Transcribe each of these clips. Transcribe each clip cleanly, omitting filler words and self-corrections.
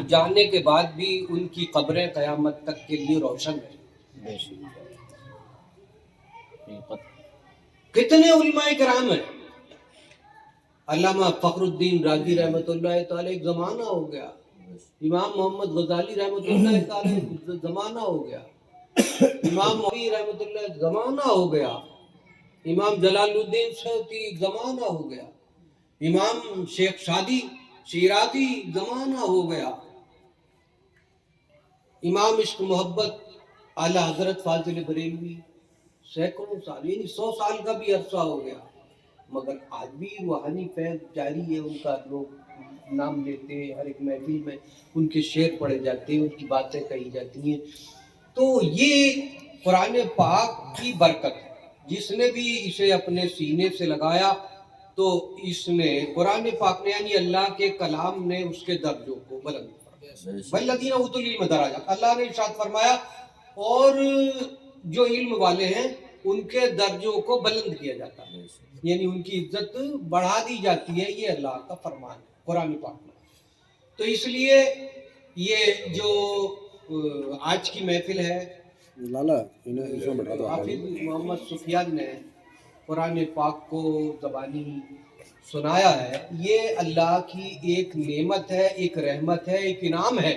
جانے کے بعد بھی ان کی قبریں قیامت تک کے لیے روشن ہیں۔ کتنے علماء کرام ہیں۔ علامہ فخر الدین رازی رحمۃ اللہ تعالی ایک زمانہ ہو گیا، امام محمد غزالی رحمۃ اللہ تعالی زمانہ ہو گیا، امام موی رحمۃ اللہ زمانہ ہو گیا، امام جلال الدین سیوطی زمانہ ہو گیا، امام شیخ شادی شیرازی زمانہ ہو گیا، امام عشق محبت اعلیٰ حضرت فاضل بریلوی سینکڑوں سال، یعنی 100 سال کا بھی عرصہ ہو گیا، مگر آج بھی روحانی فیض جاری ہے ان کا، لوگ نام لیتے ہیں، ہر ایک محفل میں ان کے شعر پڑھے جاتے ہیں، ان کی باتیں کہی جاتی ہیں۔ تو یہ قرآن پاک کی برکت ہے، جس نے بھی اسے اپنے سینے سے لگایا تو اس نے قرآن پاک نے یعنی اللہ کے کلام نے اس کے درجوں کو بلند فرمایا۔ والذین اوتوا العلم درجات، اللہ نے ارشاد فرمایا اور جو علم والے ہیں ان کے درجوں کو بلند کیا جاتا ہے، یعنی ان کی عزت بڑھا دی جاتی ہے، یہ اللہ کا فرمان ہے قرآن پاک میں۔ تو اس لیے یہ جو آج کی محفل ہے، حافظ محمد سفیان نے قرآن پاک کو زبانی سنایا ہے، یہ اللہ کی ایک نعمت ہے، ایک رحمت ہے، ایک انعام ہے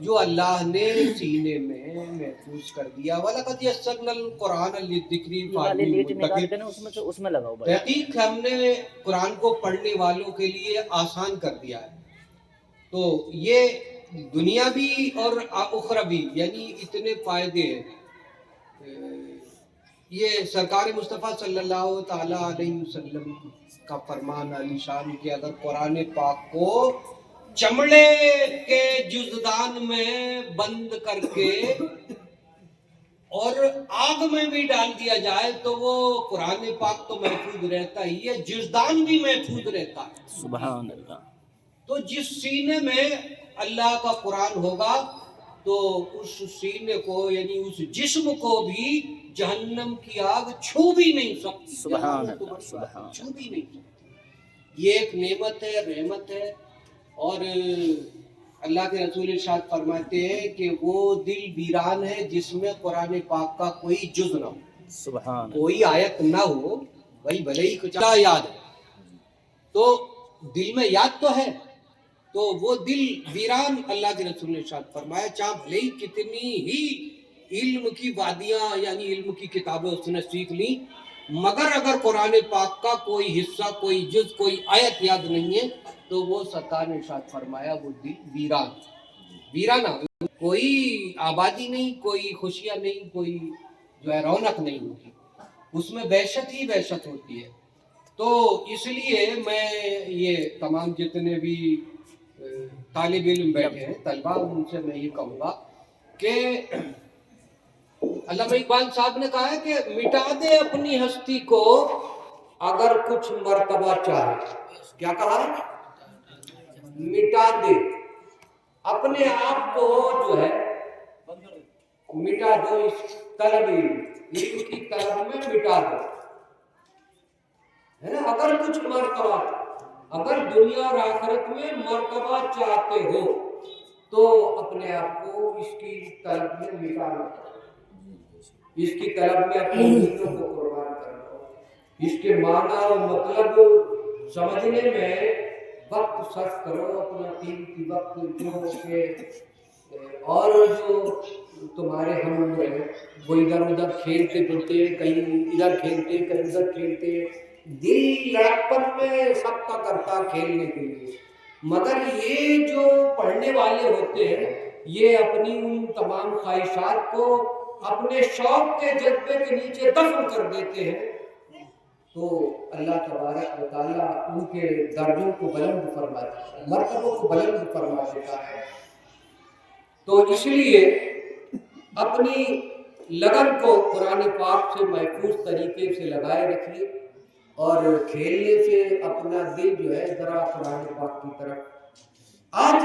جو اللہ نے سینے میں محفوظ کر دیا۔ وَلَقَدْ يَسَّرْنَا الْقُرْآنَ لِلذِّكْرِ فَهَلْ مِن مُدَّكِرٍ، تحقیق ہم نے قرآن کو پڑھنے والوں کے لیے آسان کر دیا ہے۔ تو یہ دنیاوی اور اخروی یعنی اتنے فائدے ہیں۔ یہ سرکار مصطفیٰ صلی اللہ تعالی علیہ وسلم کا فرمان علی شان کہ اگر قرآن پاک کو چمڑے کے جزدان میں بند کر کے اور آگ میں بھی ڈال دیا جائے تو وہ قرآن پاک تو محفوظ رہتا ہی ہے، جزدان بھی محفوظ رہتا ہے۔ سبحان اللہ۔ تو جس سینے میں اللہ کا قرآن ہوگا تو اس سینے کو یعنی اس جسم کو بھی جہنم کی آگ چھو بھی نہیں سکتی، سبحان اللہ، سبحان، چھو بھی نہیں سکتی۔ یہ ایک نعمت ہے، رحمت ہے۔ اور اللہ کے رسول ارشاد فرماتے ہیں کہ وہ دل ویران ہے جس میں قرآن پاک کا کوئی جز نہ ہو، سبحان، کوئی آیت نہ ہو، بھائی بھلے ہی کچھ یاد ہے تو دل میں یاد تو ہے، تو وہ دل ویران، اللہ کے رسول نے ارشاد فرمایا چاہے بھلے ہی کتنی ہی علم کی وادیاں یعنی علم کی کتابیں اس نے سیکھ لی، مگر اگر قرآن پاک کا کوئی حصہ، کوئی جز، کوئی آیت یاد نہیں ہے تو وہ سرکار نے ارشاد فرمایا وہ دل ویران، ویرانہ، کوئی آبادی نہیں، کوئی خوشیاں نہیں، کوئی جو ہے رونق نہیں ہوتی، اس میں وحشت ہی وحشت ہوتی ہے۔ تو اس لیے میں یہ تمام جتنے بھی طالب علم بیٹھے ہیں، طلبہ، ان سے میں یہ کہوں گا کہ علامہ اقبال صاحب نے کہا ہے کہ مٹا دے اپنی ہستی کو اگر کچھ مرتبہ چاہے، کیا کہا؟ مٹا دے اپنے آپ کو جو ہے مٹا دو، اس طلب علم کی طلب میں مٹا دو، ہے نا؟ اگر کچھ مرتبہ، اگر دنیا اور آخرت میں مرتبہ چاہتے ہو تو اپنے آپ کو اس کی طلب میں مٹا دو، اس کی طلب میں اپنی امیدوں کو قربان کر دو، اس کے معنی اور مطلب سمجھنے میں وقت صرف کرو، اپنا قیمتی وقت جو کہ اور جو تمہارے ہم عمر ہیں وہ ادھر ادھر کھیلتے پھرتے، کہیں ادھر کھیلتے کہیں ادھر کھیلتے، دل لڑکپن میں سب کا کرتا کھیلنے کے لیے، مگر یہ جو پڑھنے والے ہوتے ہیں یہ اپنی ان تمام خواہشات کو اپنے شوق کے جذبے کے نیچے دفن کر دیتے ہیں، تو اللہ تبارک و تعالیٰ ان کے درجوں کو بلند فرماتا ہے، مرتبوں کو بلند فرما دیتا ہے۔ تو اس لیے اپنی لگن کو قرآن پاک سے محفوظ طریقے سے لگائے رکھیے اور کھیلنے سے اپنا دل جو ہے ذرا قرآن پاک کی طرف۔ آج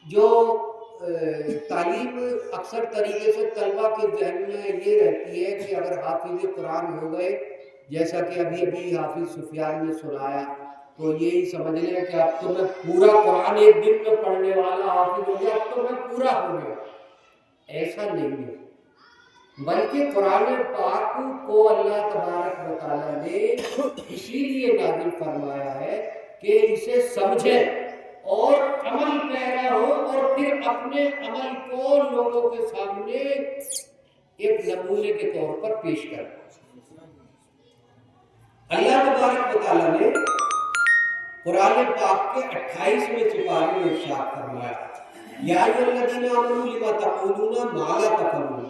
جو تعلیم اکثر طریقے سے طلبہ کے ذہن میں یہ رہتی ہے کہ اگر حافظ قرآن ہو گئے، جیسا کہ ابھی حافظ سفیان نے سنایا تو یہی سمجھ لیں کہ اب تو میں پورا قرآن ایک دن میں پڑھنے والا حافظ ہو گیا، اب تو میں پورا ہو گیا، ایسا نہیں ہے، بلکہ قرآن پاک کو اللہ تبارک و تعالیٰ نے اسی لیے نازل فرمایا ہے کہ اسے سمجھیں اور عمل پیرا ہو، اور پھر اپنے عمل کو لوگوں کے سامنے ایک نمونے کے طور پر پیش کریں۔ اللہ تبارک و تعالیٰ نے قرآن پاک کے 28ویں سپارے میں ارشاد فرمایا، یا ایھا الذین آمنوا لم تقولون ما لا تفعلون،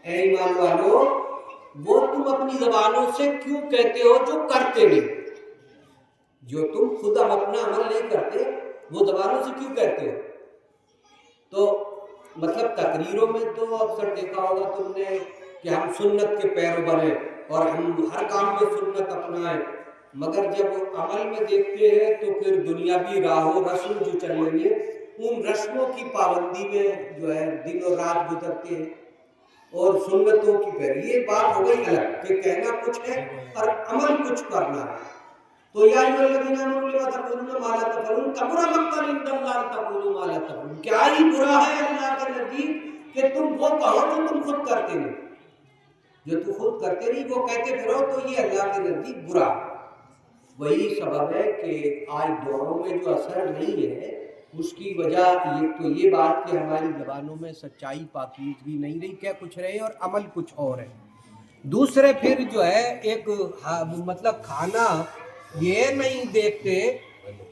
اے ایمان والو وہ تم اپنی زبانوں سے کیوں کہتے ہو جو کرتے نہیں، جو تم خود اپنا عمل نہیں کرتے وہ زبانوں سے کیوں کہتے ہو۔ تو مطلب تقریروں میں تو اکثر دیکھا ہوگا تم نے کہ ہم سنت کے پیرو بنے اور ہم ہر کام میں سنت اپنائیں، مگر جب عمل میں دیکھتے ہیں تو پھر دنیاوی راہ و رسم جو چل رہی ہے ان رسموں کی پابندی میں جو ہے دن اور رات گزرتے ہیں اور سنتوں کی پیروی۔ یہ بات ہو گئی الگ کہ کہنا کچھ ہے اور عمل کچھ کرنا ہے۔ تو یا ایھا الذین آمنوا لم تقولون ما لا تفعلون کبر مقتا عند اللہ ان تقولوا ما لا تفعلون، کیا ہی برا ہے اللہ کے نزدیک کہ تم وہ کہو جو تم خود کرتے نہیں، جو تم خود کرتے نہیں وہ کہتے پھرو، تو یہ اللہ کے نزدیک برا ہے۔ وہی سبب ہے کہ آج دعاؤں میں جو اثر نہیں ہے اس کی وجہ تو یہ بات کہ ہماری زبانوں میں سچائی پاکیزگی نہیں رہی، کیا کچھ رہے اور عمل کچھ اور ہے۔ دوسرے پھر جو ہے ایک مطلب کھانا یہ نہیں دیکھتے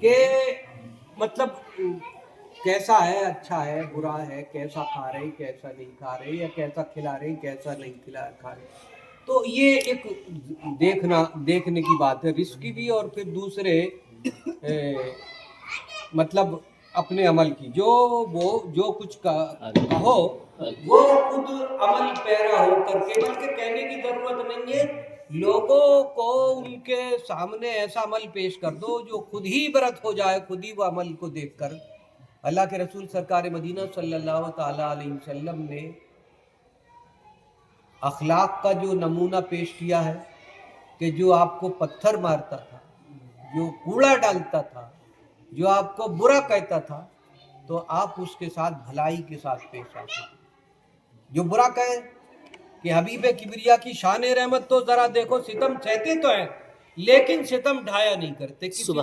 کہ مطلب کیسا ہے، اچھا ہے برا ہے، کیسا کھا رہے کیسا نہیں کھا رہے، یا کیسا کھلا رہے کیسا نہیں کھا رہے۔ تو یہ ایک دیکھنے کی بات ہے، رزق کی بھی اور پھر دوسرے مطلب اپنے عمل کی، جو کچھ کہو وہ خود عمل پیرا ہو کر کے، بلکہ کہنے کی ضرورت نہیں ہے، لوگوں کو ان کے سامنے ایسا عمل پیش کر دو جو خود ہی عبرت ہو جائے، خود ہی وہ عمل کو دیکھ کر۔ اللہ کے رسول سرکار مدینہ صلی اللہ تعالیٰ علیہ وسلم نے اخلاق کا جو نمونہ پیش کیا ہے کہ جو آپ کو پتھر مارتا تھا، جو کوڑا ڈالتا تھا، جو آپ کو برا کہتا تھا، تو آپ اس کے ساتھ بھلائی کے ساتھ پیش آتے۔ جو برا کہے کہ حبیب کبریا کی شان رحمت تو ذرا دیکھو، ستم سہتے تو ہیں لیکن ستم ڈھایا نہیں کرتے، کسی کو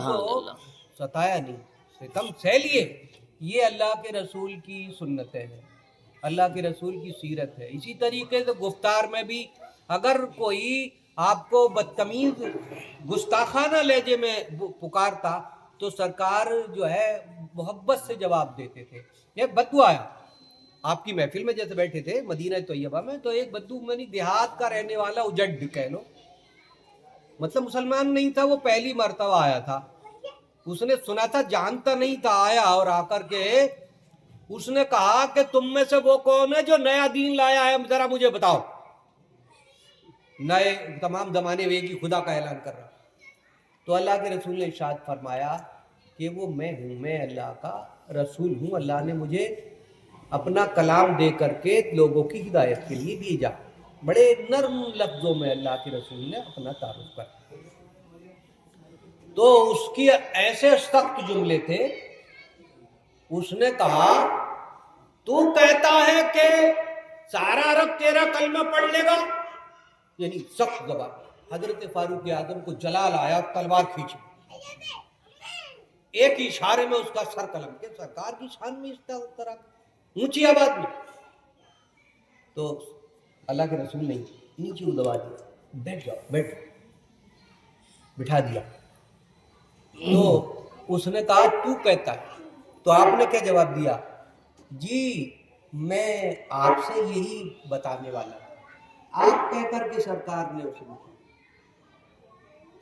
ستایا نہیں، ستم سہ لیے۔ یہ اللہ کے رسول کی سنتیں ہیں، اللہ کے رسول کی سیرت ہے۔ اسی طریقے سے گفتار میں بھی اگر کوئی آپ کو بدتمیز گستاخانہ لہجے میں پکارتا تو سرکار جو ہے محبت سے جواب دیتے تھے۔ ایک بدو آیا آپ کی محفل میں، جیسے بیٹھے تھے مدینہ طیبہ میں، تو ایک بدو میں دیہات کا رہنے والا اجڈ کہہ لو، مطلب مسلمان نہیں تھا، وہ پہلی مرتبہ آیا تھا، اس نے سنا تھا، جانتا نہیں تھا، آیا اور آ کر کے اس نے کہا کہ تم میں سے وہ کون ہے جو نیا دین لایا ہے، ذرا مجھے بتاؤ۔ نئے تمام زمانے میں ایک ہی خدا کا اعلان کر رہا۔ تو اللہ کے رسول نے ارشاد فرمایا کہ وہ میں ہوں، میں اللہ کا رسول ہوں، اللہ نے مجھے اپنا کلام دے کر کے لوگوں کی ہدایت کے لیے بھیجا۔ بڑے نرم لفظوں میں اللہ کے رسول نے اپنا تعارف کر، تو اس کی ایسے سخت جملے تھے، اس نے کہا تو کہتا ہے کہ سارا عرب تیرا کلمہ پڑھ لے گا، یعنی سخت زبان۔ حضرت فاروق اعظم کو جلال آیا، تلوار کھینچی، ایک اشارے میں اس کا سر قلم کے، سرکار کی شان میں اس طرح اونچی آواز میں۔ تو اللہ کے رسول نے نیچے دبا دیا، بیٹھ جاؤ، بیٹھ، بٹھا دیا۔ تو اس نے کہا تو کہتا ہے، تو آپ نے کیا جواب دیا؟ جی میں آپ سے یہی بتانے والا تھا، آپ کہہ کر کے سرکار نے اس نے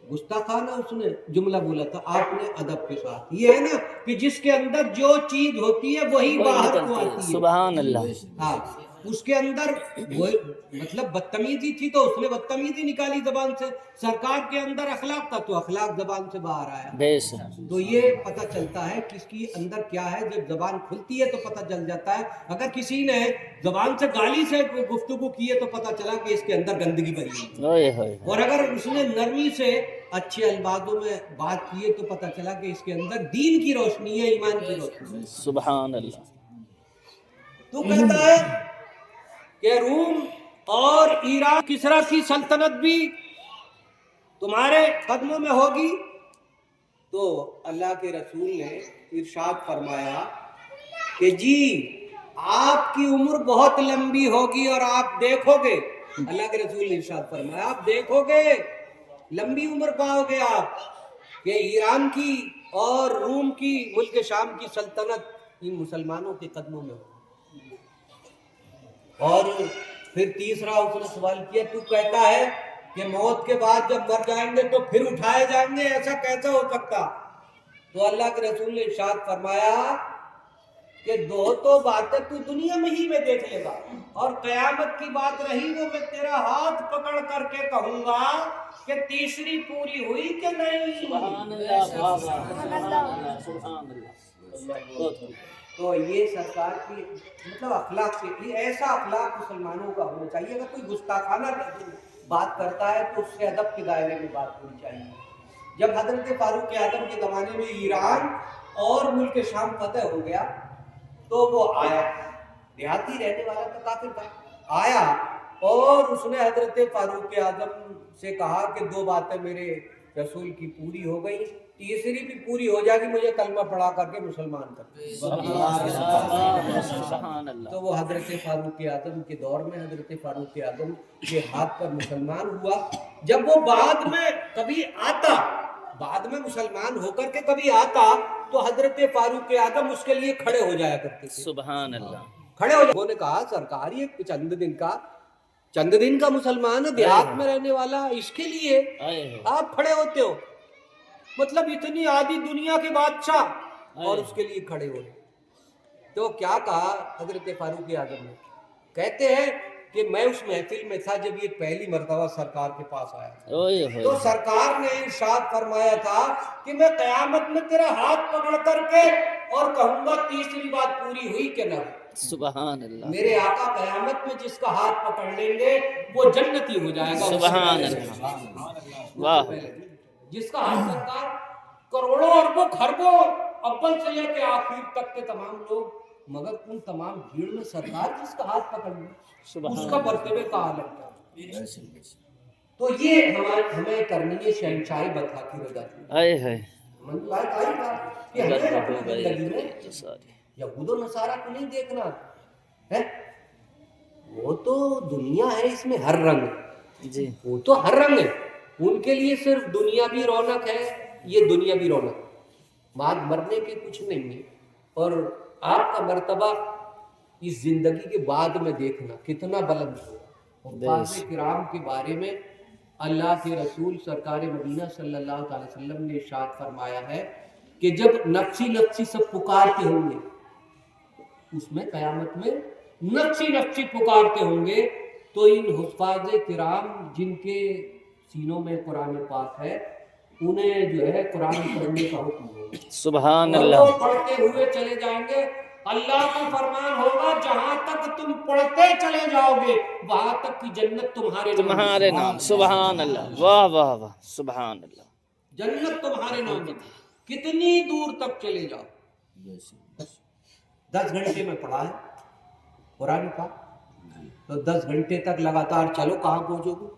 گستاخانہ اس نے جملہ بولا تھا، آپ نے ادب کے ساتھ۔ یہ ہے نا کہ جس کے اندر جو چیز ہوتی ہے وہی باہر کو آتی ہے، سبحان اللہ۔ ہاں اس کے اندر وہ مطلب بدتمیزی تھی تو اس نے بدتمیزی نکالی زبان سے، سرکار کے اندر اخلاق تھا تو اخلاق زبان سے باہر آیا. بے شک تو یہ پتہ چلتا ہے کس کی اندر کیا ہے. جب زبان کھلتی ہے تو پتہ چل جاتا ہے. اگر کسی نے زبان سے گالی سے گفتگو کی ہے تو پتہ چلا کہ اس کے اندر گندگی بھری ہے. اوئے ہوئے اور اگر اس نے نرمی سے اچھے الفاظوں میں بات کی ہے تو پتہ چلا کہ اس کے اندر دین کی روشنی ہے، ایمان کی روشنی ہے. سبحان اللہ. تو کہتا ہے کہ روم اور ایران کسرا کی سلطنت بھی تمہارے قدموں میں ہوگی. تو اللہ کے رسول نے ارشاد فرمایا کہ جی آپ کی عمر بہت لمبی ہوگی اور آپ دیکھو گے. اللہ کے رسول نے ارشاد فرمایا آپ دیکھو گے، لمبی عمر پاؤ گے آپ کہ ایران کی اور روم کی، ملک شام کی سلطنت ان مسلمانوں کے قدموں میں ہوگی. اور پھر تیسرا اس نے سوال کیا تو کہتا ہے کہ موت کے بعد جب مر جائیں گے تو پھر اٹھائے جائیں گے، ایسا کیسا ہو سکتا؟ تو اللہ کے رسول نے ارشاد فرمایا کہ دو تو باتیں تو دنیا میں ہی میں دیکھ لے گا، اور قیامت کی بات رہی وہ میں تیرا ہاتھ پکڑ کر کے کہوں گا کہ تیسری پوری ہوئی کہ نہیں. سبحان اللہ. سبحان اللہ. سبحان اللہ. تو یہ سرکار کی مطلب اخلاق کے لیے ایسا اخلاق مسلمانوں کا ہونا چاہیے. اگر کوئی گستاخانہ بات کرتا ہے تو اس سے ادب کے دائرے میں بات ہونی چاہیے. جب حضرت فاروق اعظم کے زمانے میں ایران اور ملک شام فتح ہو گیا تو وہ آیا، دیہاتی رہنے والا تو کافر تھا، آیا اور اس نے حضرت فاروق اعظم سے کہا کہ دو باتیں میرے رسول کی پوری ہو گئی، تیسری بھی پوری ہو جائے گی، مجھے کلمہ پڑھا کر کے مسلمان کر دے. تو وہ حضرت فاروق اعظم کے دور میں حضرت فاروق اعظم کے ہاتھ پر مسلمان ہوا. جب وہ بعد میں کبھی آتا، بعد میں مسلمان ہو کر کے کبھی آتا تو حضرت فاروق اعظم اس کے لیے کھڑے ہو جایا کرتے تھے. سبحان اللہ. کھڑے ہو جائے. انہوں نے کہا سرکار یہ چند دن کا مسلمان ہے، دیہات میں رہنے والا، اس کے لیے آپ کھڑے ہوتے ہو؟ مطلب اتنی آدھی دنیا کے بادشاہ اور اس کے لیے کھڑے ہو. تو کیا کہا حضرت فاروق اعظم نے؟ کہتے ہیں کہ میں اس محفل میں تھا جب یہ پہلی مرتبہ سرکار کے پاس آیا تو سرکار نے ارشاد فرمایا تھا کہ میں قیامت میں تیرا ہاتھ پکڑ کر کے اور کہوں گا تیسری بات پوری ہوئی کہ نہ. سبحان اللہ. میرے آقا قیامت میں جس کا ہاتھ پکڑ لیں گے وہ جنتی ہو جائے گا. سبحان اللہ. واہ. جس کا ہاتھ سرکار کروڑوں اربوں خربوں اول سے لے کے آخر تک کے تمام لوگ، مگر ان تمام بھیڑ میں سرکار جس کا ہاتھ پکڑ لیں اس کا مرتبے کا عالم ہے. تو یہ ہمیں کرنی ہے شہنشاہی بتا کی رضا کی. آئے ہے بات آئی بات کہ ہمیں اپنی زندگی میں یہود و نصارہ کو نہیں دیکھنا ہے. وہ تو دنیا ہے، اس میں ہر رنگ جی، وہ تو ہر رنگ ہے. ان کے لیے صرف دنیا بھی رونق ہے، یہ دنیا بھی رونق، بعد مرنے کے کچھ نہیں ہے. اور آپ کا مرتبہ اس زندگی کے بعد میں دیکھنا کتنا بلند ہوگا. حفاظ کرام کے بارے میں اللہ کے رسول سرکار مدینہ صلی اللہ علیہ وسلم نے ارشاد فرمایا ہے کہ جب نفسی نفسی سب پکارتے ہوں گے، اس میں قیامت میں نفسی نفسی پکارتے ہوں گے تو ان حفاظ کرام جن کے سینوں میں قرآن پاک ہے انہیں جو ہے قرآن پڑھنے کا حکم ہوگا. سبحان اور اللہ. وہ پڑھتے ہوئے چلے جائیں گے. اللہ کا فرمان ہوگا جہاں تک تم پڑھتے چلے جاؤ گے وہاں تک کی جنت تمہارے نام. سبحان اللہ. واہ واہ واہ. سبحان اللہ. جنت تمہارے نام. کتنی دور تک چلے جاؤ. 10 گھنٹے میں پڑھا ہے قرآن کا تو 10 گھنٹے تک لگاتار چلو، کہاں پہنچو گے؟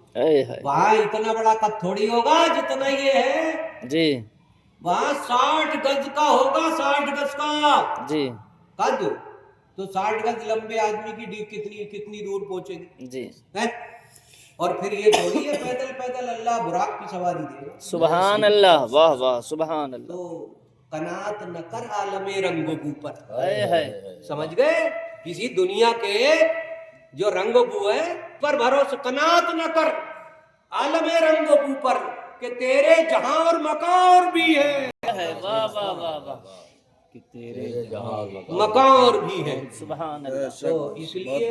وہاں اتنا بڑا قد تھوڑی ہوگا جتنا یہ ہے جی. وہاں 60 گز کا ہوگا، 60 گز کا جی قد. تو 60 گز لمبے آدمی کی کتنی دور پہنچے گی جی. اور پھر یہ تھوڑی ہے پیدل پیدل اللہ براق کی سواری دے گا. سبحان اللہ. واہ واہ. سبحان اللہ. تو قناعت نہ کر عالم رنگ و بو پر. سمجھ گئے؟ کسی دنیا کے جو رنگ و بو ہے پر بھروسہ قناعت نہ کر عالم رنگ و بو پر کہ تیرے جہاں اور مکان اور بھی ہے. واہ واہ واہ واہ. مکان اور بھی ہے. سبحان اللہ. تو اس لیے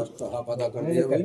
آپ کا آپ ادا کر دیا بھائی